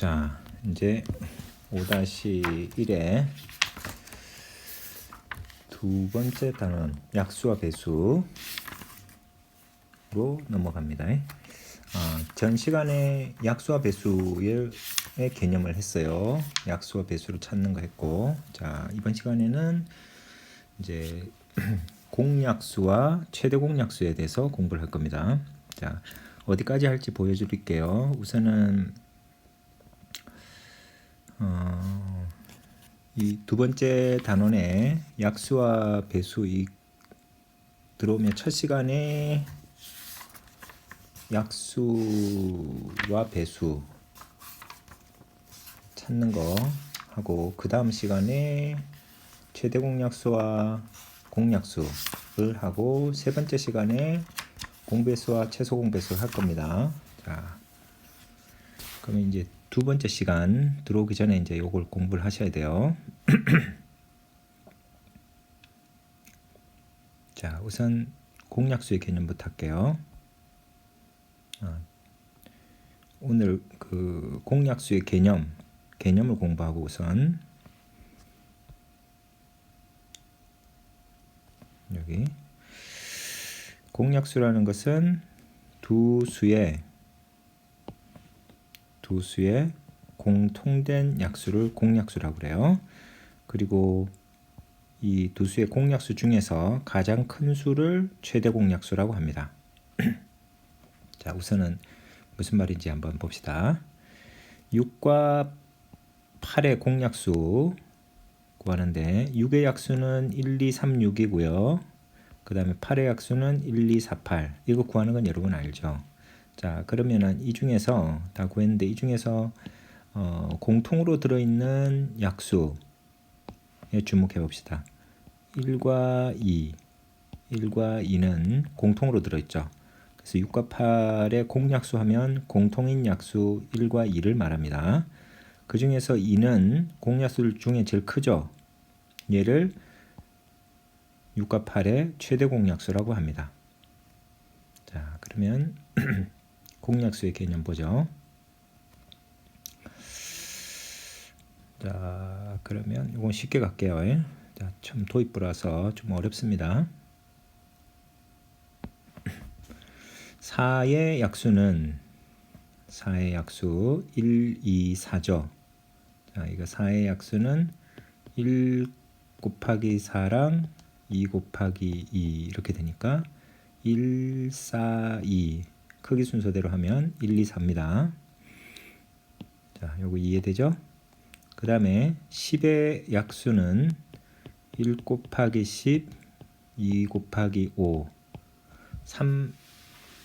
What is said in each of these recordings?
자, 이제 5-1의 두 번째 단원 약수와 배수로 넘어갑니다. 전 시간에 약수와 배수의 개념을 했어요. 약수와 배수를 찾는 거 했고, 자, 이번 시간에는 이제 공약수와 최대 공약수에 대해서 공부를 할 겁니다. 자, 어디까지 할지 보여드릴게요. 우선은 이 두 번째 단원에 약수와 배수 들어오면 첫 시간에 약수와 배수 찾는 거 하고, 그 다음 시간에 최대 공약수와 공약수를 하고, 세 번째 시간에 공배수와 최소 공배수를 할 겁니다. 자, 그러면 이제 두 번째 시간 들어오기 전에 이제 요걸 공부를 하셔야 돼요. 자, 우선 공약수의 개념부터 할게요. 오늘 그 공약수의 개념을 공부하고 우선 여기 공약수라는 것은 두 수의 공통된 약수를 공약수라고 그래요. 그리고 이 두 수의 공약수 중에서 가장 큰 수를 최대 공약수라고 합니다. 자, 우선은 무슨 말인지 한번 봅시다. 6과 8의 공약수 구하는데, 6의 약수는 1, 2, 3, 6이고요. 그 다음에 8의 약수는 1, 2, 4, 8. 이거 구하는 건 여러분 알죠? 자, 그러면은 이 중에서 다 구했는데, 이 중에서 공통으로 들어있는 약수에 주목해 봅시다. 1과 2는 공통으로 들어있죠. 그래서 6과 8의 공약수 하면 공통인 약수 1과 2를 말합니다. 그 중에서 2는 공약수 중에 제일 크죠. 얘를 6과 8의 최대 공약수라고 합니다. 자, 그러면 공약수의 개념 보죠. 자, 그러면 이건 쉽게 갈게요. 자, 참 도입부라서 좀 어렵습니다. 4의 약수 1, 2, 4죠. 자, 이거 4의 약수는 1 곱하기 4랑 2 곱하기 2 이렇게 되니까 1, 4, 2 크기 순서대로 하면 1, 2, 4입니다. 자, 요거 이해되죠? 그 다음에 10의 약수는 1 곱하기 10, 2 곱하기 5, 3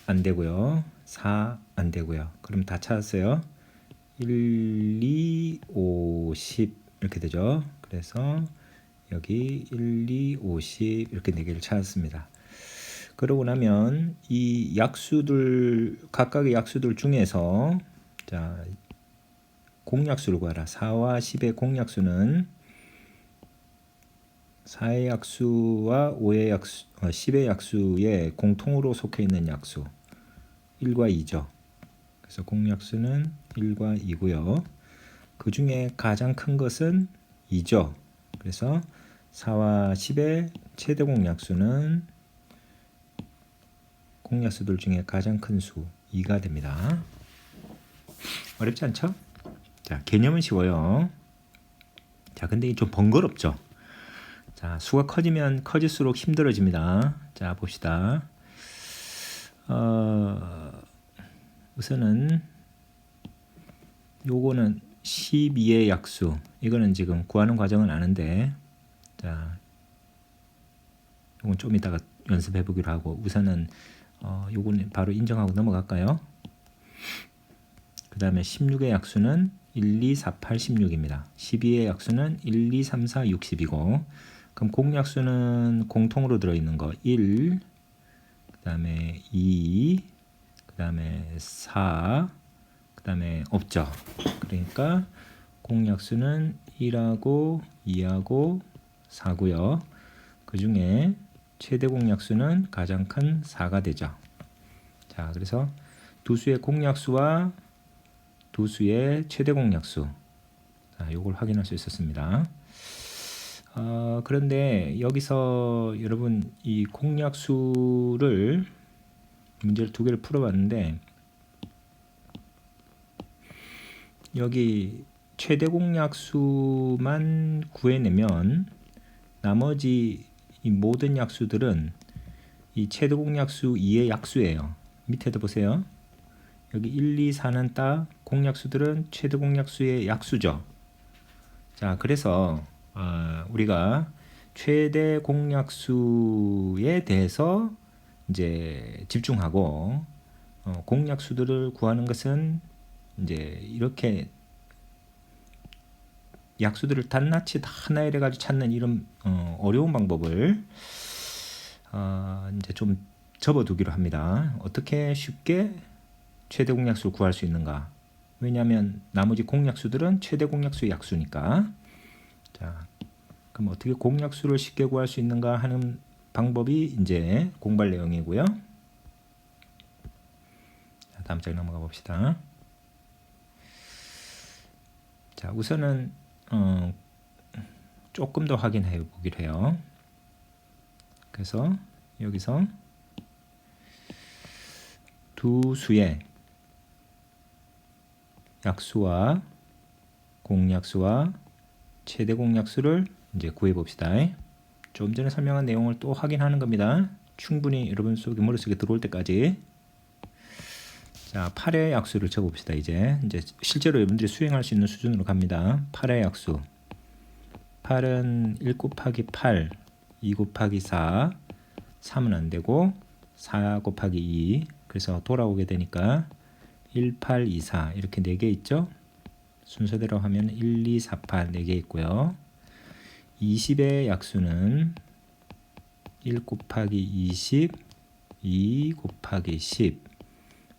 안 되고요. 4 안 되고요. 그럼 다 찾았어요. 1, 2, 5, 10 이렇게 되죠. 그래서 여기 1, 2, 5, 10 이렇게 4개를 찾았습니다. 그러고 나면 이 각각의 약수들 중에서 자, 공약수를 구하라. 4와 10의 공약수는 4의 약수와 10의 약수에 공통으로 속해 있는 약수 1과 2죠. 그래서 공약수는 1과 2고요. 그 중에 가장 큰 것은 2죠. 그래서 4와 10의 최대 공약수는 공약수들 중에 가장 큰 수 2가 됩니다. 어렵지 않죠? 자, 개념은 쉬워요. 자, 근데 이게 좀 번거롭죠? 자, 수가 커지면 커질수록 힘들어집니다. 자, 봅시다. 우선은 요거는 12의 약수. 이거는 지금 구하는 과정은 아는데, 자, 요건 좀 이따가 연습해 보기로 하고, 우선은 요거는 바로 인정하고 넘어갈까요? 그 다음에 16의 약수는 1, 2, 4, 8, 16입니다. 12의 약수는 1, 2, 3, 4, 60이고, 그럼 공약수는 공통으로 들어있는 거 1, 그 다음에 2, 그 다음에 4, 그 다음에 없죠. 그러니까 공약수는 1하고 2하고 4고요. 그 중에 최대 공약수는 가장 큰 4가 되죠. 자, 그래서 두 수의 공약수와 두 수의 최대 공약수. 자, 요걸 확인할 수 있었습니다. 그런데 여기서 여러분 이 공약수를 문제를 두 개를 풀어봤는데 여기 최대 공약수만 구해내면 나머지 이 모든 약수들은 이 최대 공약수 2의 약수예요. 밑에도 보세요. 여기 1, 2, 4는 딱 공약수들은 최대 공약수의 약수죠. 자, 그래서 우리가 최대 공약수에 대해서 이제 집중하고 공약수들을 구하는 것은 이제 이렇게 약수들을 낱낱이 다 하나에 가지고 찾는 이런 어려운 방법을 이제 좀 접어두기로 합니다. 어떻게 쉽게 최대 공약수를 구할 수 있는가? 왜냐하면 나머지 공약수들은 최대 공약수의 약수니까. 자, 그럼 어떻게 공약수를 쉽게 구할 수 있는가 하는 방법이 이제 공부할 내용이고요. 자, 다음 장에 넘어가 봅시다. 자, 우선은 조금 더 확인해 보기로 해요. 그래서 여기서 두 수의 약수와 공약수와 최대 공약수를 이제 구해 봅시다. 좀 전에 설명한 내용을 또 확인하는 겁니다. 충분히 여러분 머릿속에 들어올 때까지. 자, 8의 약수를 적어봅시다. 이제 실제로 여러분들이 수행할 수 있는 수준으로 갑니다. 8의 약수. 8은 1 곱하기 8, 2 곱하기 4, 3은 안 되고 4 곱하기 2. 그래서 돌아오게 되니까 1, 8, 2, 4 이렇게 4개 있죠. 순서대로 하면 1, 2, 4, 8 4개 있고요. 20의 약수는 1 곱하기 20, 2 곱하기 10,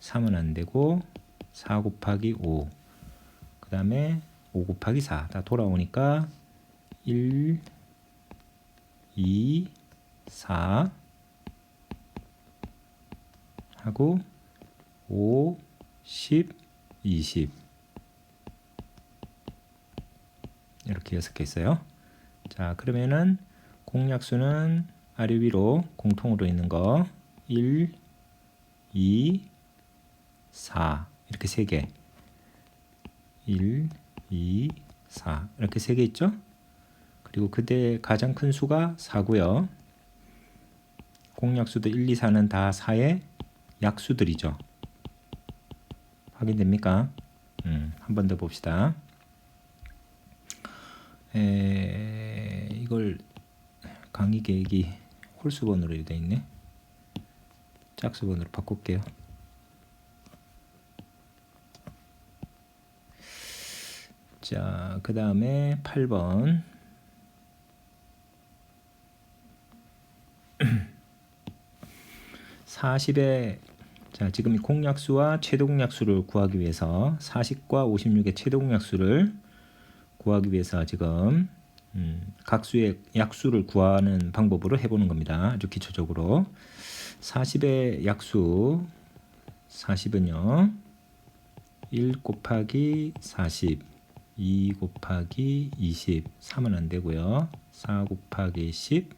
3은 안 되고 4 곱하기 5, 그 다음에 5 곱하기 4 다 돌아오니까 1, 2, 4 하고 5, 10, 20 이렇게 6개 있어요. 자, 그러면은 공약수는 아래 위로 공통으로 있는 거 1, 2, 4 이렇게 3개 1, 2, 4 이렇게 3개 있죠. 그리고 그때 가장 큰 수가 4고요. 공약수도 1, 2, 4는 다 4의 약수들이죠. 확인됩니까? 한 번 더 봅시다. 이걸 강의 계획이 홀수번으로 되어 있네. 짝수번으로 바꿀게요. 자, 그 다음에 8번. 자, 지금 이 공약수와 최대 공약수를 구하기 위해서 40과 56의 최대 공약수를 구하기 위해서 지금 각 수의 약수를 구하는 방법으로 해보는 겁니다. 아주 기초적으로 40의 약수 40은요 1 곱하기 40, 2 곱하기 20, 3은 안 되고요. 4 곱하기 10,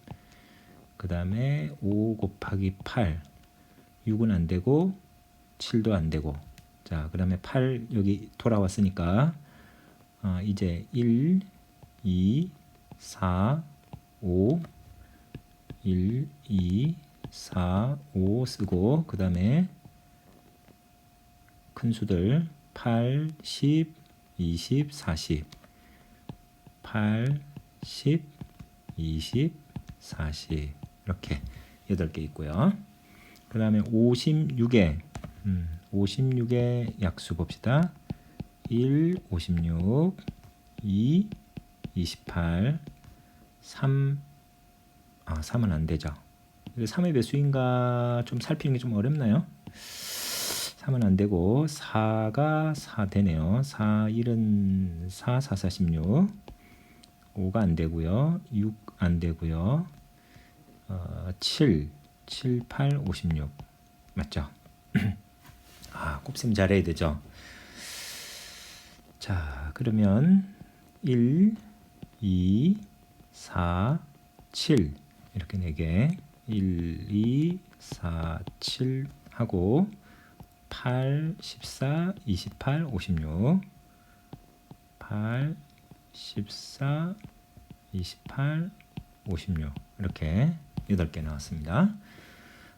그 다음에 5 곱하기 8, 6은 안 되고 7도 안 되고. 자, 그 다음에 8 여기 돌아왔으니까 이제 1, 2, 4, 5, 1, 2, 4, 5 쓰고 그 다음에 큰 수들 8, 10, 20, 40 8, 10, 20, 40 이렇게 8개 있고요. 그 다음에 56의 약수 봅시다. 1, 56 2, 28 3, 3은 안 되죠. 3의 배수인가 좀 살피는 게 좀 어렵나요? 3은 안 되고 4가 4 되네요. 4, 1은 4, 4, 46 5가 안 되고요. 6 안 되고요. 7, 7, 8, 56 맞죠? 곱셈 잘해야 되죠. 자, 그러면 1, 2, 4, 7 이렇게 4개 1, 2, 4, 7 하고 8, 14, 28, 56 8, 14, 28, 56 이렇게 8개 나왔습니다.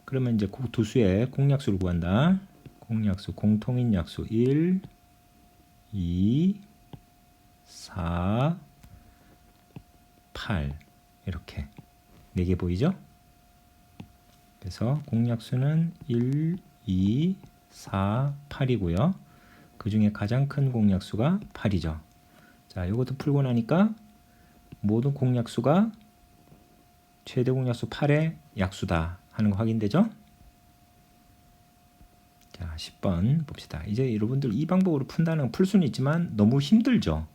그러면 이제 두 수의 공약수를 구한다. 공약수 공통인 약수 1, 2, 4, 8 이렇게 4개 보이죠? 그래서 공약수는 1, 2, 4, 8이고요. 그 중에 가장 큰 공약수가 8이죠. 자, 이것도 풀고 나니까 모든 공약수가 최대 공약수 8의 약수다 하는 거 확인되죠? 자, 10번 봅시다. 이제 여러분들 이 방법으로 푼다는 건 풀 수는 있지만 너무 힘들죠?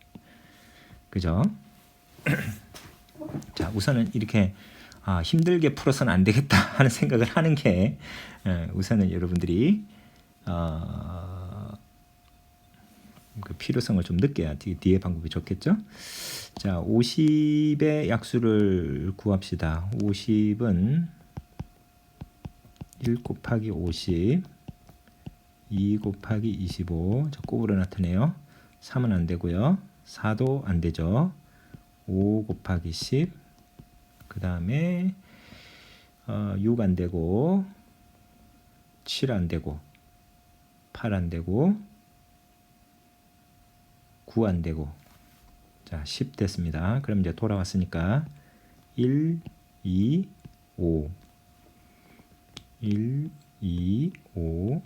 그죠? 자, 우선은 이렇게 힘들게 풀어서는 안 되겠다 하는 생각을 하는 게 우선은 여러분들이 그 필요성을 좀 느껴야 뒤에 방법이 좋겠죠? 자, 50의 약수를 구합시다. 50은 1 곱하기 50, 2 곱하기 25, 저 곱으로 나타내요. 3은 안 되고요. 4도 안 되죠. 5 곱하기 10, 그 다음에 6 안 되고 7 안 되고 8 안 되고 9 안 되고 자, 10 됐습니다. 그럼 이제 돌아왔으니까 1, 2, 5 1, 2, 5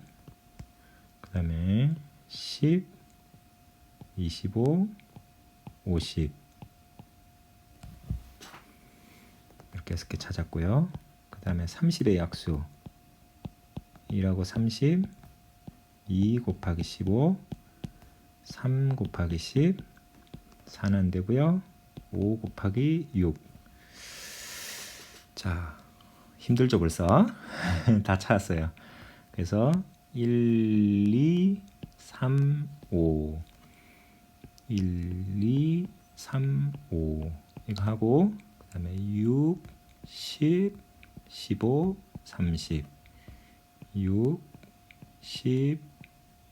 그 다음에 10, 25, 50 이렇게 6개 찾았고요. 그 다음에 30의 약수 1하고 30, 2 곱하기 15, 3 곱하기 10, 4는 안 되고요. 5 곱하기 6. 자, 힘들죠 벌써? 다 찾았어요. 그래서 1, 2, 3, 5 1, 2, 3, 5 이거 하고 그 다음에 6, 10, 15, 30 6, 10,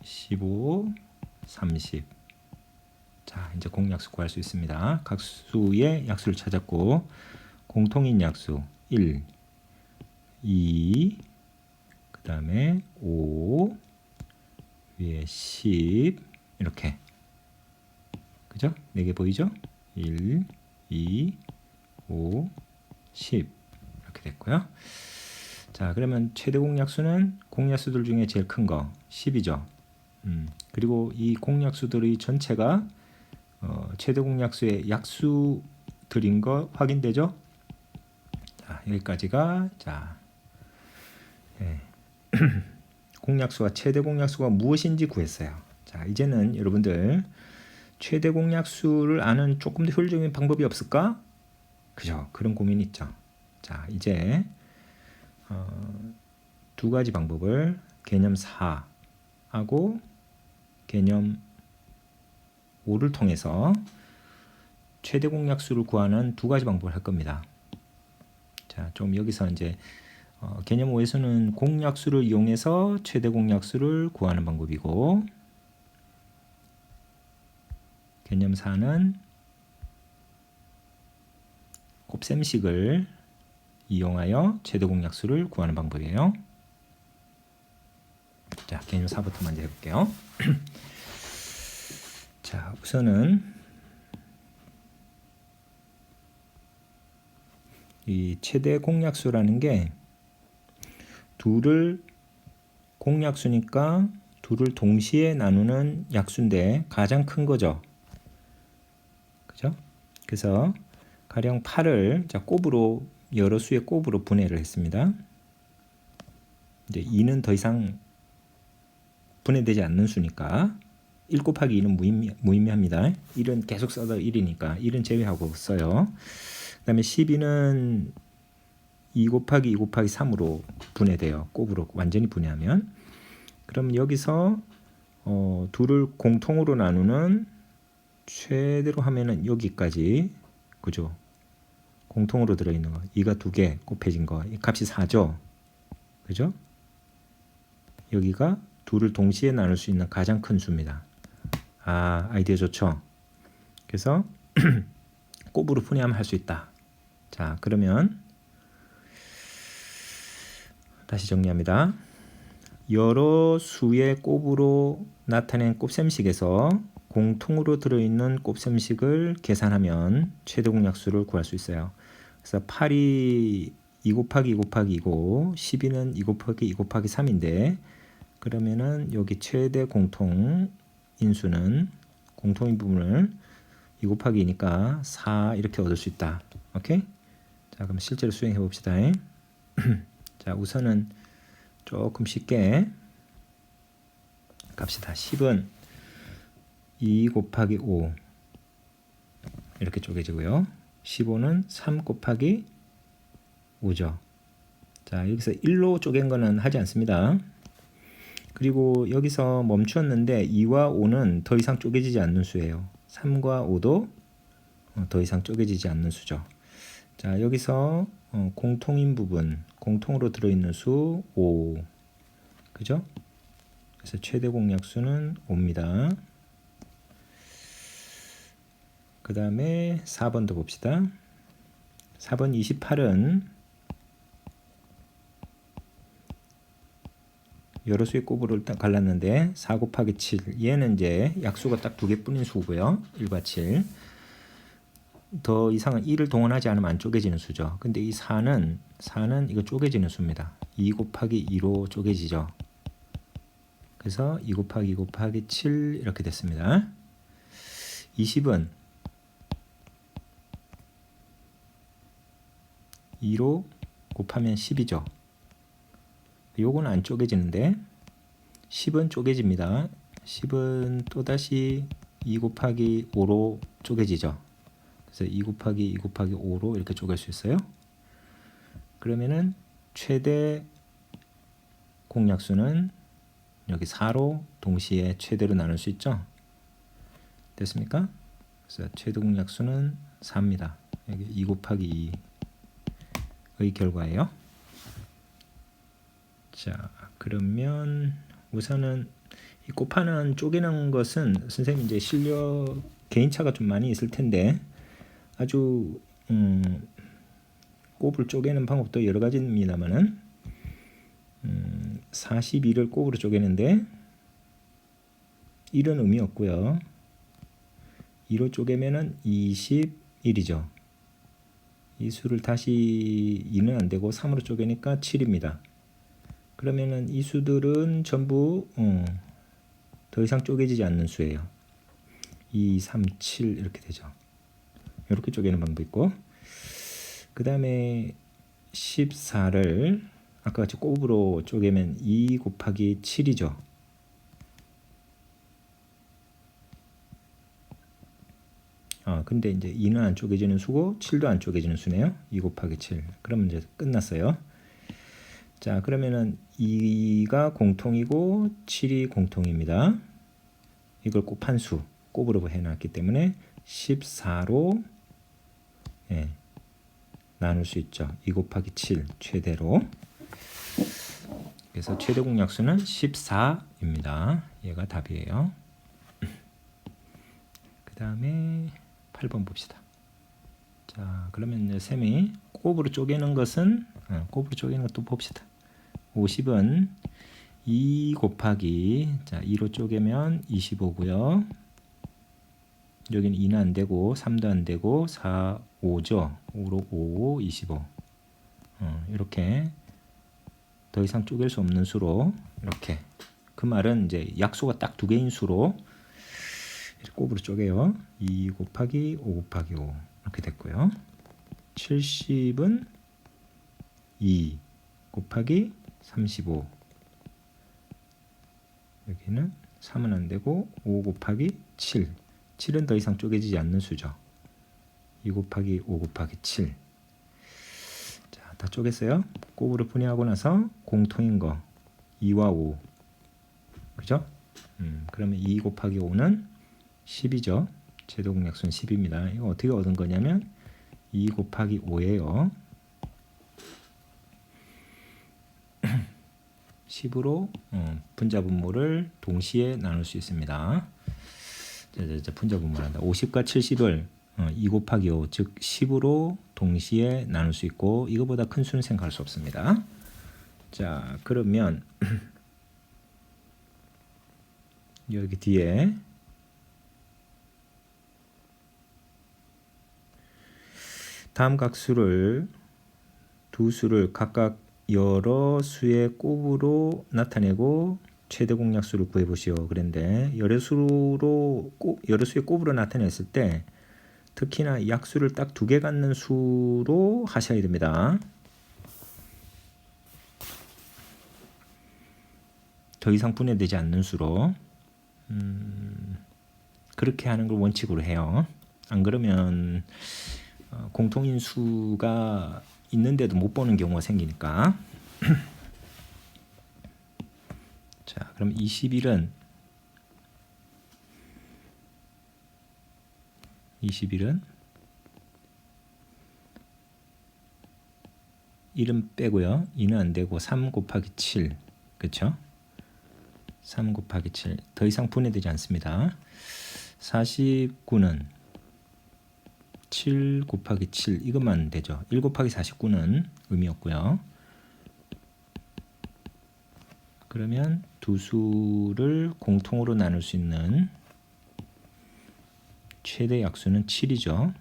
15, 30 자, 이제 공약수 구할 수 있습니다. 각 수의 약수를 찾았고 공통인 약수 1, 2, 그 다음에 5, 위에 10 이렇게 그죠? 4개 보이죠? 1, 2, 5, 10 이렇게 됐고요. 자, 그러면 최대 공약수는 공약수들 중에 제일 큰 거 10이죠. 그리고 이 공약수들의 전체가 최대 공약수의 약수들인 거 확인되죠? 자, 여기까지가 자 공약수와 최대 공약수가 무엇인지 구했어요. 자, 이제는 여러분들 최대 공약수를 아는 조금 더 효율적인 방법이 없을까? 그죠? 그런 고민이 있죠. 자, 이제 두 가지 방법을 개념 4하고 개념 5를 통해서 최대 공약수를 구하는 두 가지 방법을 할 겁니다. 자, 좀 여기서 이제 개념 5에서는 공약수를 이용해서 최대 공약수를 구하는 방법이고 개념 4는 곱셈식을 이용하여 최대 공약수를 구하는 방법이에요. 자, 개념 4부터 먼저 해볼게요. 자, 우선은 이 최대 공약수라는 게 둘을 공약수니까 둘을 동시에 나누는 약수인데 가장 큰 거죠. 그죠? 그래서 가령 8을 자, 곱으로 여러 수의 곱으로 분해를 했습니다. 이제 2는 더 이상 분해되지 않는 수니까 1 곱하기 2는 무의미합니다. 1은 계속 써도 1이니까 1은 제외하고 써요. 그 다음에 12는 2 곱하기 2 곱하기 3으로 분해돼요. 곱으로 완전히 분해하면. 그럼 여기서 둘을 공통으로 나누는 최대로 하면은 여기까지, 그죠? 공통으로 들어있는 거 2가 2개 곱해진 거 이 값이 4죠. 그죠? 여기가 2를 동시에 나눌 수 있는 가장 큰 수입니다. 아이디어 좋죠? 그래서 곱으로 분해하면 할 수 있다. 자, 그러면 다시 정리합니다. 여러 수의 곱으로 나타낸 곱셈식에서 공통으로 들어있는 곱셈식을 계산하면 최대 공약수를 구할 수 있어요. 그래서 8이 2 곱하기 2 곱하기 2고 12는 2 곱하기 2 곱하기 3인데 그러면은 여기 최대 공통 인수는 공통인 부분을 2 곱하기 2니까 4 이렇게 얻을 수 있다. 오케이? 자, 그럼 실제로 수행해 봅시다. 자, 우선은 조금 쉽게 갑시다. 10은 2 곱하기 5 이렇게 쪼개지고요. 15는 3 곱하기 5죠. 자, 여기서 1로 쪼갠 거는 하지 않습니다. 그리고 여기서 멈추었는데 2와 5는 더 이상 쪼개지지 않는 수예요. 3과 5도 더 이상 쪼개지지 않는 수죠. 자, 여기서 공통인 부분, 공통으로 들어있는 수 5, 그죠? 그래서 최대 공약수는 5입니다. 그 다음에 4번도 봅시다. 4번 28은 여러 수의 곱으로 일단 갈랐는데 4 곱하기 7 얘는 이제 약수가 딱 2개뿐인 수고요. 1과 7 더 이상은 2를 동원하지 않으면 안 쪼개지는 수죠. 근데 이 4는 이거 쪼개지는 수입니다. 2 곱하기 2로 쪼개지죠. 그래서 2 곱하기 2 곱하기 7 이렇게 됐습니다. 20은 2로 곱하면 10이죠. 요건 안 쪼개지는데 10은 쪼개집니다. 10은 또다시 2 곱하기 5로 쪼개지죠. 그래서 2 곱하기 2 곱하기 5로 이렇게 쪼갤 수 있어요. 그러면은 최대 공약수는 여기 4로 동시에 최대로 나눌 수 있죠. 됐습니까? 그래서 최대 공약수는 4입니다. 여기 2 곱하기 2의 결과예요. 자, 그러면 우선은 이 곱하는 쪼개는 것은 선생님 이제 실력 개인차가 좀 많이 있을 텐데 아주 곱을 쪼개는 방법도 여러 가지입니다만은 42를 곱으로 쪼개는데 1은 의미 없고요. 2로 쪼개면은 21이죠. 이 수를 다시 2는 안 되고 3으로 쪼개니까 7입니다. 그러면은 이 수들은 전부 더 이상 쪼개지지 않는 수예요. 2, 3, 7 이렇게 되죠. 이렇게 쪼개는 방법이 있고 그 다음에 14를 아까 같이 곱으로 쪼개면 2 곱하기 7이죠. 근데 이제 2는 안 쪼개지는 수고 7도 안 쪼개지는 수네요. 2 곱하기 7. 그러면 이제 끝났어요. 자, 그러면은 2가 공통이고 7이 공통입니다. 이걸 곱한 수, 곱으로 해놨기 때문에 14로 나눌 수 있죠. 2 곱하기 7 최대로. 그래서 최대 공약수는 14입니다. 얘가 답이에요. 그 다음에 8번 봅시다. 자, 그러면 셈이 곱으로 쪼개는 것은 곱으로 쪼개는 것도 봅시다. 50은 2 곱하기 2로 쪼개면 25고요. 여기는 2는 안 되고 3도 안 되고 4, 5죠. 5로 5, 25. 이렇게 더 이상 쪼갤 수 없는 수로 이렇게 그 말은 이제 약수가 딱 2개인 수로 이렇게 곱으로 쪼개요. 2 곱하기 5 곱하기 5 이렇게 됐고요. 70은 2 곱하기 35 여기는 3은 안 되고 5 곱하기 7 7은 더 이상 쪼개지지 않는 수죠. 2 곱하기 5 곱하기 7 자, 다 쪼갰어요. 곱으로 분해하고 나서 공통인 거 2와 5 그죠? 그러면 2 곱하기 5는 10이죠. 최대 공약수는 10입니다. 이거 어떻게 얻은 거냐면 2 곱하기 5예요. 10으로 분자분모를 동시에 나눌 수 있습니다. 자, 분자분모한다. 50과 70을 2 곱하기 5, 즉 10으로 동시에 나눌 수 있고 이거보다 큰 수는 생각할 수 없습니다. 자, 그러면 여기 뒤에 다음 각수를 두 수를 각각 여러 수의 곱으로 나타내고 최대 공약수를 구해보시오. 그런데 여러 수의 곱으로 나타냈을 때 특히나 약수를 딱 2개 갖는 수로 하셔야 됩니다. 더 이상 분해되지 않는 수로 그렇게 하는 걸 원칙으로 해요. 안 그러면 공통인수가 있는데도 못 보는 경우가 생기니까. 자, 그럼 21은 1은 빼고요. 2는 안 되고 3 곱하기 7. 그렇죠? 3 곱하기 7. 더 이상 분해되지 않습니다. 49는 7 곱하기 7 이것만 되죠. 1 곱하기 49는 의미 없고요. 그러면 두 수를 공통으로 나눌 수 있는 최대 약수는 7이죠.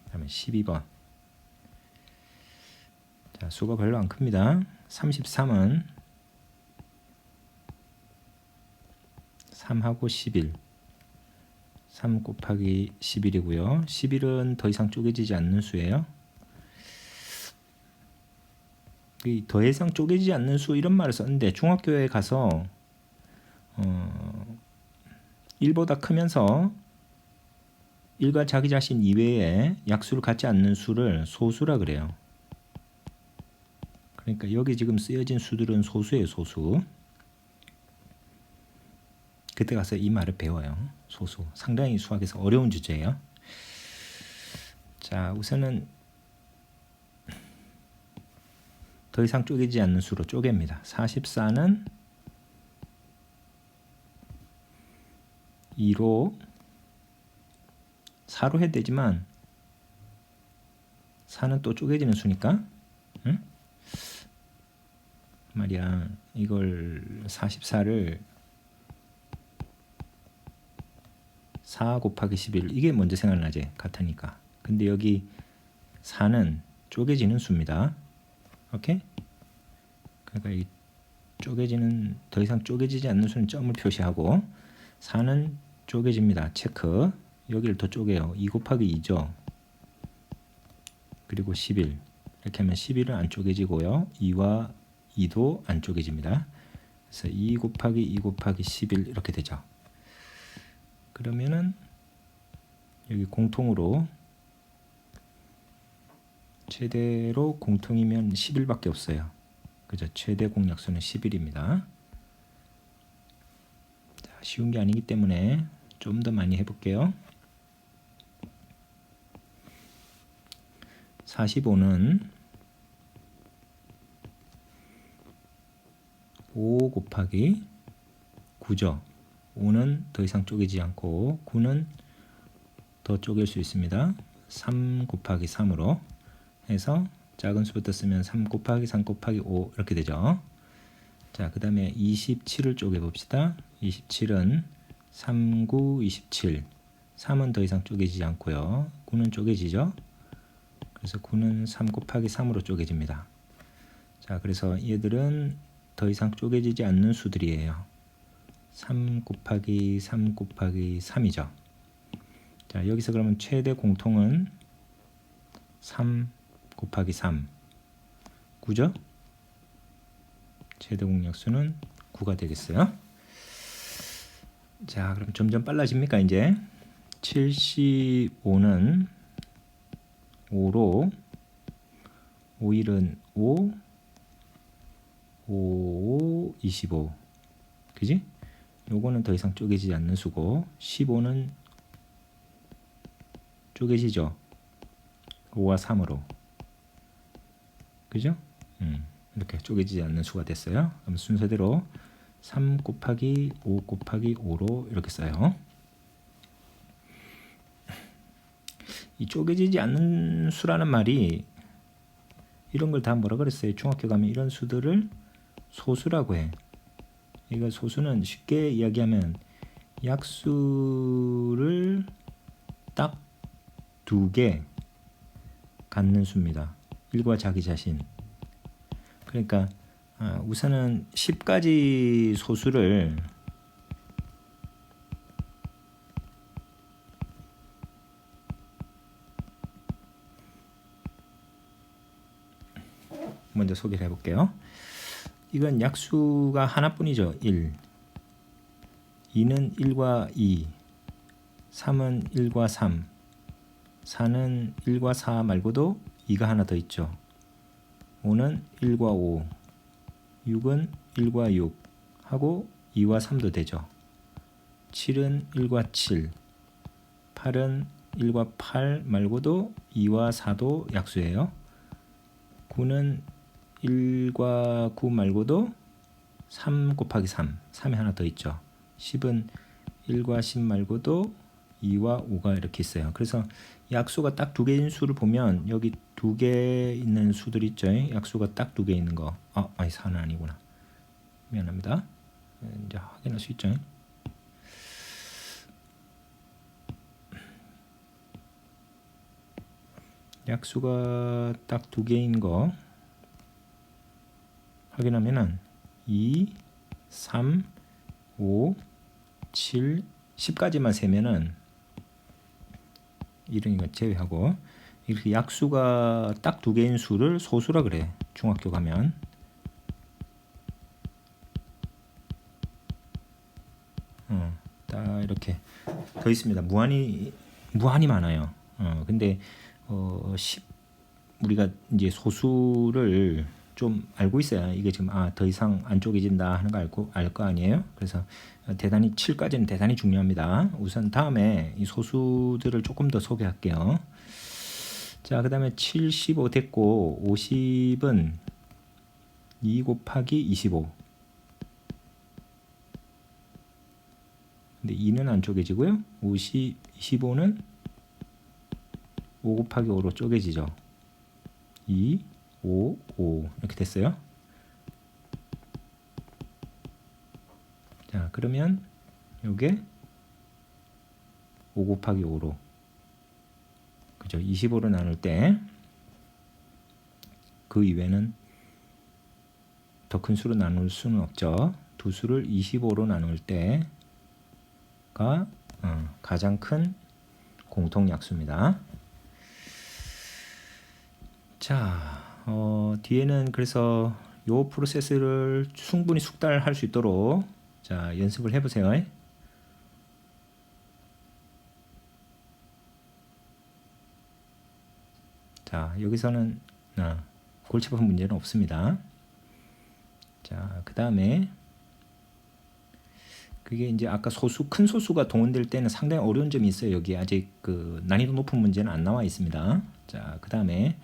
그다음에 12번. 자, 수가 별로 안 큽니다. 33은 3하고 11. 3 곱하기 11이고요. 11은 더 이상 쪼개지지 않는 수예요. 더 이상 쪼개지지 않는 수 이런 말을 썼는데 중학교에 가서 1보다 크면서 1과 자기 자신 이외에 약수를 갖지 않는 수를 소수라 그래요. 그러니까 여기 지금 쓰여진 수들은 소수예요. 소수. 그때 가서 이 말을 배워요. 소수. 상당히 수학에서 어려운 주제예요. 자, 우선은 더 이상 쪼개지지 않는 수로 쪼갭니다. 44는 2로 4로 해도 되지만 4는 또 쪼개지는 수니까 응? 말이야. 이걸 44를 4 곱하기 11 이게 먼저 생각나지? 같으니까. 근데 여기 4는 쪼개지는 수입니다. 오케이? 그러니까 이 쪼개지는 더 이상 쪼개지지 않는 수는 점을 표시하고 4는 쪼개집니다. 체크. 여기를 더 쪼개요. 2 곱하기 2죠. 그리고 11. 이렇게 하면 11은 안 쪼개지고요. 2와 2도 안 쪼개집니다. 그래서 2 곱하기 2 곱하기 11 이렇게 되죠. 그러면은 여기 공통으로 최대로 공통이면 11밖에 없어요. 그죠? 최대 공약수는 11입니다. 자, 쉬운 게 아니기 때문에 좀 더 많이 해볼게요. 45는 5 곱하기 9죠. 5는 더 이상 쪼개지 않고 9는 더 쪼갤 수 있습니다. 3 곱하기 3으로 해서 작은 수부터 쓰면 3 곱하기 3 곱하기 5 이렇게 되죠. 자, 그 다음에 27을 쪼개 봅시다. 27은 3, 9, 27. 3은 더 이상 쪼개지지 않고요. 9는 쪼개지죠. 그래서 9는 3 곱하기 3으로 쪼개집니다. 자, 그래서 얘들은 더 이상 쪼개지지 않는 수들이에요. 3 곱하기 3 곱하기 3이죠. 자, 여기서 그러면 최대 공통은 3 곱하기 3 9죠? 최대 공약수는 9가 되겠어요. 자, 그럼 점점 빨라집니까 이제? 75는 5로 5일은 5 25 그지? 요거는 더 이상 쪼개지지 않는 수고 15는 쪼개지죠. 5와 3으로. 그죠? 이렇게 쪼개지지 않는 수가 됐어요. 그럼 순서대로 3 곱하기 5 곱하기 5로 이렇게 써요. 이 쪼개지지 않는 수라는 말이 이런 걸 다 뭐라 그랬어요? 중학교 가면 이런 수들을 소수라고 해. 이거 소수는 쉽게 이야기하면 약수를 딱 2개 갖는 수입니다. 1과 자기 자신. 그러니까 우선은 10가지 소수를 먼저 소개를 해볼게요. 이건 약수가 하나뿐이죠. 1. 2는 1과 2. 3은 1과 3. 4는 1과 4 말고도 2가 하나 더 있죠. 5는 1과 5. 6은 1과 6 하고 2와 3도 되죠. 7은 1과 7. 8은 1과 8 말고도 2와 4도 약수예요. 9는 1과 9 말고도 3 곱하기 3, 3이 하나 더 있죠. 10은 1과 10 말고도 2와 5가 이렇게 있어요. 그래서 약수가 딱 2개인 수를 보면 여기 2개 있는 수들 있죠. 약수가 딱 2개 있는 거. 아니 4는 아니구나. 미안합니다. 이제 확인할 수 있죠. 약수가 딱 2개인 거 확인하면은 2, 3, 5, 7, 10까지만 세면은 이런 거 제외하고 이렇게 약수가 딱 2개인 수를 소수라 그래. 중학교 가면. 딱 이렇게 더 있습니다. 무한히 많아요. 근데 10 우리가 이제 소수를 좀 알고 있어야 이게 지금 더 이상 안 쪼개진다 하는 거 알 거 아니에요? 그래서 대단히 7까지는 대단히 중요합니다. 우선 다음에 이 소수들을 조금 더 소개할게요. 자, 그 다음에 75 됐고 50은 2 곱하기 25. 근데 2는 안 쪼개지고요. 25는 5 곱하기 5로 쪼개지죠. 2, 5, 5 이렇게 됐어요. 자, 그러면 요게 5 곱하기 5로 그죠? 25로 나눌 때 그 이외에는 더 큰 수로 나눌 수는 없죠. 두 수를 25로 나눌 때가 가장 큰 공통 약수입니다. 자, 뒤에는 그래서 요 프로세스를 충분히 숙달할 수 있도록 자, 연습을 해보세요. 자, 여기서는 골치 아픈 문제는 없습니다. 자, 그 다음에 그게 이제 아까 큰 소수가 동원될 때는 상당히 어려운 점이 있어요. 여기 아직 그 난이도 높은 문제는 안 나와 있습니다. 자, 그 다음에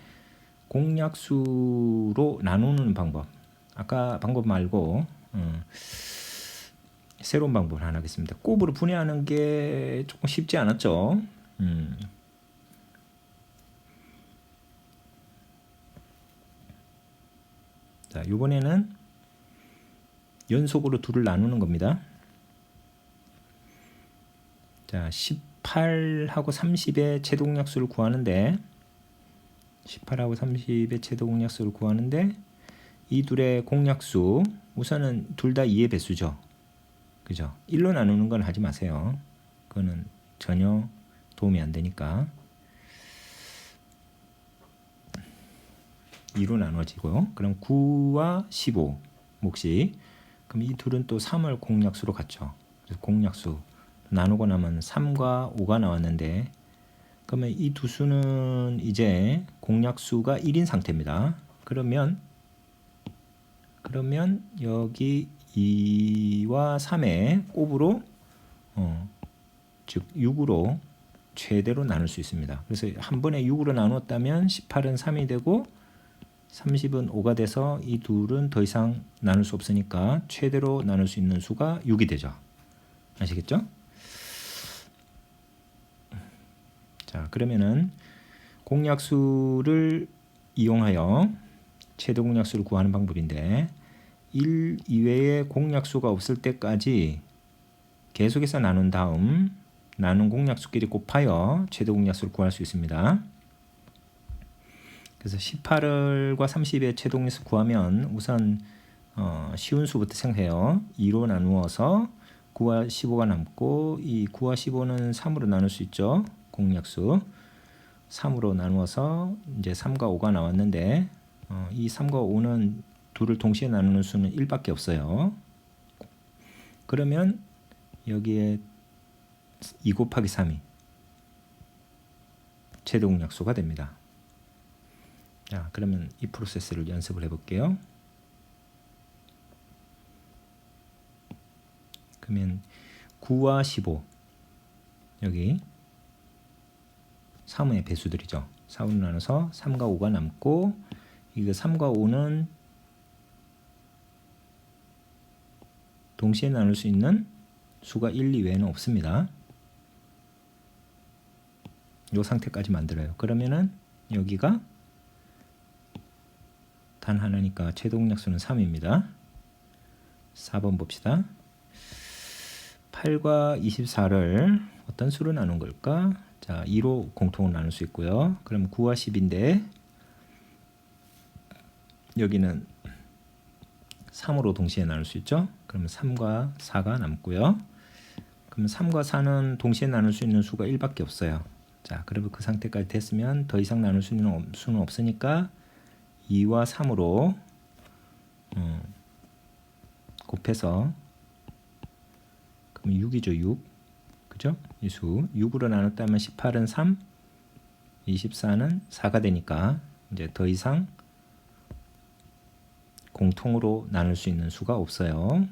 공약수로 나누는 방법. 아까 방법 말고 새로운 방법을 하나 하겠습니다. 곱으로 분해하는 게 조금 쉽지 않았죠. 자, 이번에는 연속으로 2를 나누는 겁니다. 자, 18하고 30의 최대 공약수를 구하는데 18하고 30의 최대 공약수를 구하는데 이 둘의 공약수 우선은 둘 다 2의 배수죠. 그죠? 1로 나누는 건 하지 마세요. 그거는 전혀 도움이 안 되니까 2로 나눠지고요. 그럼 9와 15 몫이 그럼 이 둘은 또 3을 공약수로 갖죠. 그래서 공약수 나누고 나면 3과 5가 나왔는데 그러면 이 두 수는 이제 공약수가 1인 상태입니다. 그러면 여기 2와 3의 곱으로 즉 6으로 최대로 나눌 수 있습니다. 그래서 한 번에 6으로 나누었다면 18은 3이 되고 30은 5가 돼서 이 둘은 더 이상 나눌 수 없으니까 최대로 나눌 수 있는 수가 6이 되죠. 아시겠죠? 자, 그러면은 공약수를 이용하여 최대 공약수를 구하는 방법인데 1 이외의 공약수가 없을 때까지 계속해서 나눈 다음 나눈 공약수끼리 곱하여 최대 공약수를 구할 수 있습니다. 그래서 18과 30의 최대 공약수 구하면 우선 쉬운 수부터 생각해요. 2로 나누어서 9와 15가 남고 이 9와 15는 3으로 나눌 수 있죠. 공약수 3으로 나누어서 이제 3과 5가 나왔는데 이 3과 5는 둘을 동시에 나누는 수는 1밖에 없어요. 그러면 여기에 2 곱하기 3이 최대 공약수가 됩니다. 자, 그러면 이 프로세스를 연습을 해볼게요. 그러면 9와 15 여기 3의 배수들이죠. 4으로 나눠서 3과 5가 남고 이거 3과 5는 동시에 나눌 수 있는 수가 1, 2 외에는 없습니다. 이 상태까지 만들어요. 그러면은 여기가 단 하나니까 최대 공약수는 3입니다. 4번 봅시다. 8과 24를 어떤 수로 나눈 걸까? 자, 2로 공통으로 나눌 수 있고요. 그럼 9와 10인데 여기는 3으로 동시에 나눌 수 있죠. 그러면 3과 4가 남고요. 그럼 3과 4는 동시에 나눌 수 있는 수가 1밖에 없어요. 자, 그러면 그 상태까지 됐으면 더 이상 나눌 수 있는 수는 없으니까 2와 3으로 곱해서 그럼 6이죠. 6. 그죠? 이 수 6으로 나눴다면 18은 3, 24는 4가 되니까 이제 더 이상 공통으로 나눌 수 있는 수가 없어요.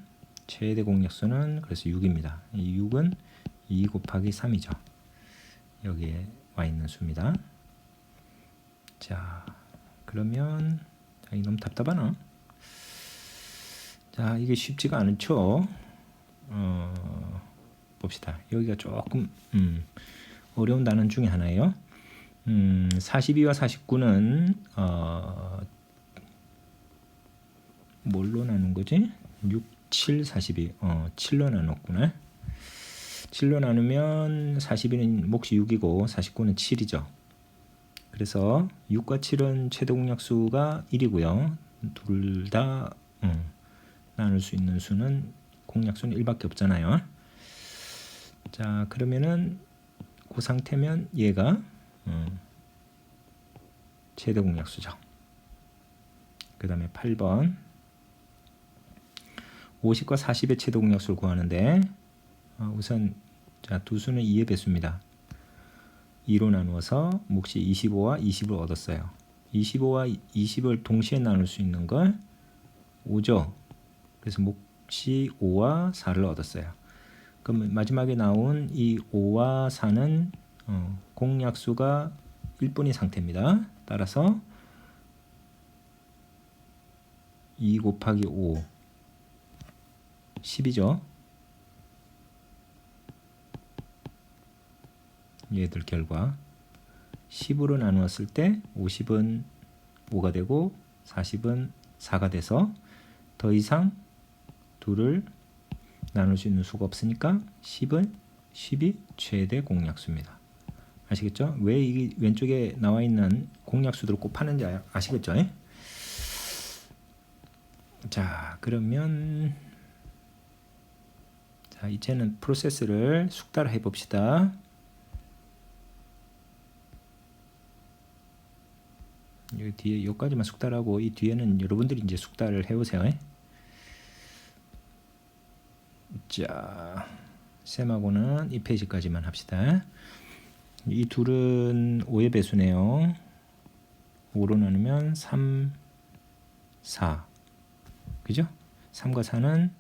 최대 공약수는 그래서 6입니다. 이 6은 2 곱하기 3이죠. 여기에 와 있는 수입니다. 자, 그러면 이게 너무 답답하나? 자, 이게 쉽지가 않죠. 봅시다. 여기가 조금 어려운 단원 중에 하나예요. 42와 49는 뭘로 나눈 거지? 6, 7, 42. 7로 나눴구나. 7로 나누면 42는 몫이 6이고 49는 7이죠. 그래서 6과 7은 최대 공약수가 1이고요. 둘 다 나눌 수 있는 수는 공약수는 1밖에 없잖아요. 자, 그러면은 그 상태면 얘가 최대 공약수죠. 그 다음에 8번 50과 40의 최대 공약수를 구하는데 우선 자, 두 수는 2의 배수입니다. 2로 나누어서 몫이 25와 20을 얻었어요. 25와 20을 동시에 나눌 수 있는 걸 5죠. 그래서 몫이 5와 4를 얻었어요. 그럼 마지막에 나온 이 5와 4는 공약수가 1분의 상태입니다. 따라서 2 곱하기 5 10이죠. 얘들 결과 10으로 나누었을 때 50은 5가 되고 40은 4가 돼서 더 이상 둘을 나눌 수 있는 수가 없으니까 10은 10이 최대 공약수입니다. 아시겠죠? 왜 이 왼쪽에 나와 있는 공약수들을 곱하는지 아시겠죠? 자, 그러면 자, 이제는 프로세스를 숙달해 봅시다. 여기 뒤에 여기까지만 숙달하고 이 뒤에는 여러분들이 이제 숙달을 해보세요. 자, 쌤하고는 이 페이지까지만 합시다. 이 둘은 5의 배수네요. 5로 나누면 3, 4. 그죠? 3과 4는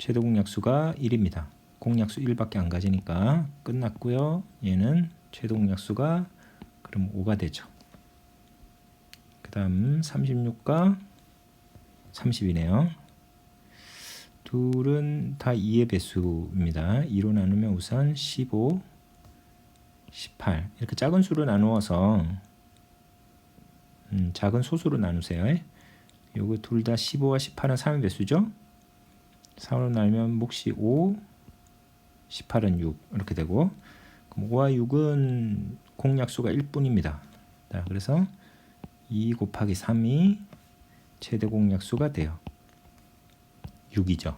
최대 공약수가 1입니다. 공약수 1밖에 안 가지니까 끝났고요. 얘는 최대 공약수가 그럼 5가 되죠. 그 다음 36과 30이네요. 둘은 다 2의 배수입니다. 2로 나누면 우선 15, 18 이렇게 작은 수로 나누어서 작은 소수로 나누세요. 요거 둘 다 15와 18은 3의 배수죠. 3으로 나누면 몫이 5, 18은 6 이렇게 되고, 그럼 5와 6은 공약수가 1뿐입니다. 자, 그래서 2 곱하기 3이 최대 공약수가 돼요. 6이죠.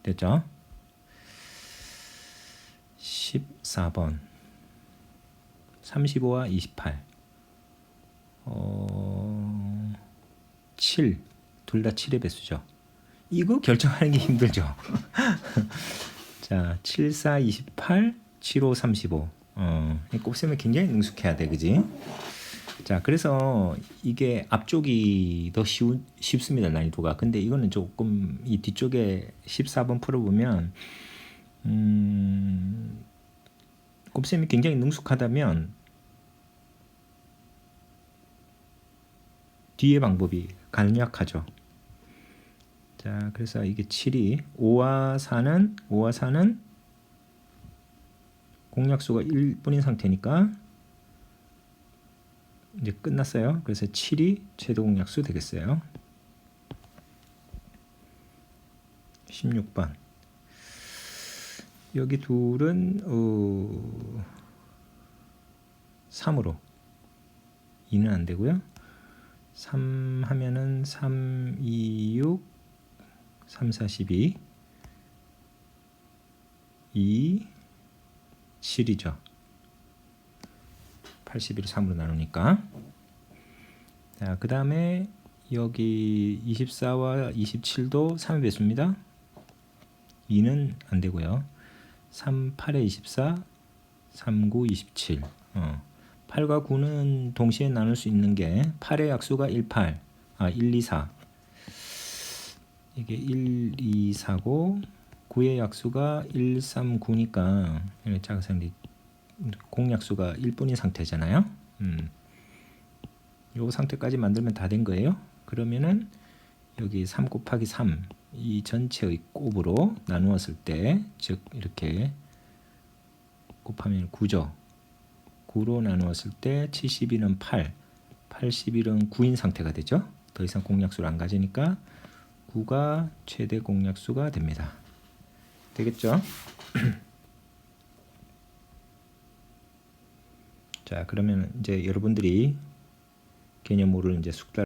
됐죠? 14번 35와 28 7 둘 다 7의 배수죠. 이거 결정하는 게 힘들죠. 자, 7, 4, 28 7, 5, 35 곱셈을 굉장히 능숙해야 돼, 그지? 자, 그래서 이게 앞쪽이 더 쉽습니다, 난이도가. 근데 이거는 조금 이 뒤쪽에 14번 풀어보면 곱셈이 굉장히 능숙하다면 뒤에 방법이 간략하죠. 자, 그래서 이게 7이 5와 4는 공약수가 1뿐인 상태니까 이제 끝났어요. 그래서 7이 최대 공약수 되겠어요. 16번 여기 둘은 3으로 2는 안 되고요. 3 하면은 3, 2, 6 3, 4, 12 2, 7이죠. 81을 3으로 나누니까. 자, 그 다음에 여기 24와 27도 3의 배수입니다. 2는 안 되고요. 3, 8에 24 3, 9, 27 8과 9는 동시에 나눌 수 있는 게 8의 약수가 1, 8 1, 2, 4 이게 1, 2, 4고 9의 약수가 1, 3, 9니까 작은 공약수가 1뿐인 상태잖아요. 요 상태까지 만들면 다 된 거예요. 그러면은 여기 3 곱하기 3 이 전체의 곱으로 나누었을 때, 즉 이렇게 곱하면 9죠. 9로 나누었을 때 71은 8, 81은 9인 상태가 되죠. 더 이상 공약수를 안 가지니까 9가 최대 공약수가 됩니다. 되겠죠? 자, 그러면 이제 여러분들이 개념 모를 이제 숙달